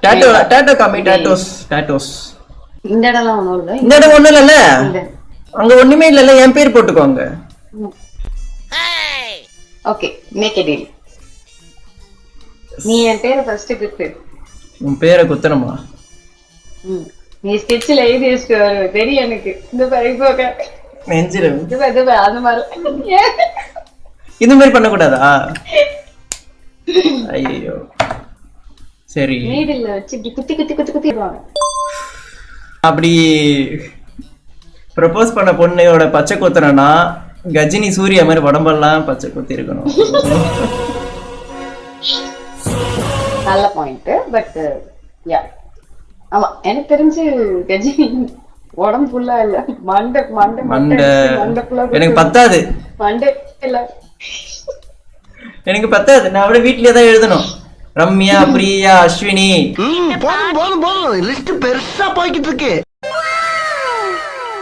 டாட்டோ காமி. டாட்டோஸ் இந்த இடம்லாம் ஒண்ணும் இல்ல. இந்த இடம் ஒண்ணும் இல்லல்ல, அங்க ஒண்ணுமே இல்லல்ல. என் பேர் போட்டுக்கோங்க. Okay, make it deal. நீ என் பேரை ஃபர்ஸ்ட் குத்து. உன் பேரை குத்தணுமா? நீ ஸ்கெட்ச்ல எழுதி வச்சுட்டு வர தெரியும் எனக்கு. இந்த பரிபோக நெஞ்சில இது அந்த மாதிரி இந்த மாதிரி பண்ண கூடாதா? ஐயோ சரி, நீடில்ல வச்சு இப்படி குத்தி குத்தி குத்தி குத்திடுவாங்க. அப்படி ப்ரப்போஸ் பண்ண பொண்ணையோட பச்சை குத்துறனா கஜினி சூர்யா மாதிரி உடம்பெல்லாம் பச்சை குத்தி இருக்கணும். நல்ல பாயிண்ட். பட் யா, ஆமா, எனக்கு தெரிஞ்சு கஜினி உடம்பு ஃபுல்லா இல்ல, மண்டை மண்டை மண்டை ஃபுல்லா எனக்கு பத்தாது. மண்டை இல்ல எனக்கு பத்தாது. நான் அவட வீட்லயே தான் எழுதணும். ரம்யா, பிரியா, அஸ்வினி. போதும் லிஸ்ட் பெருசா போய்கிட்டு இருக்கு.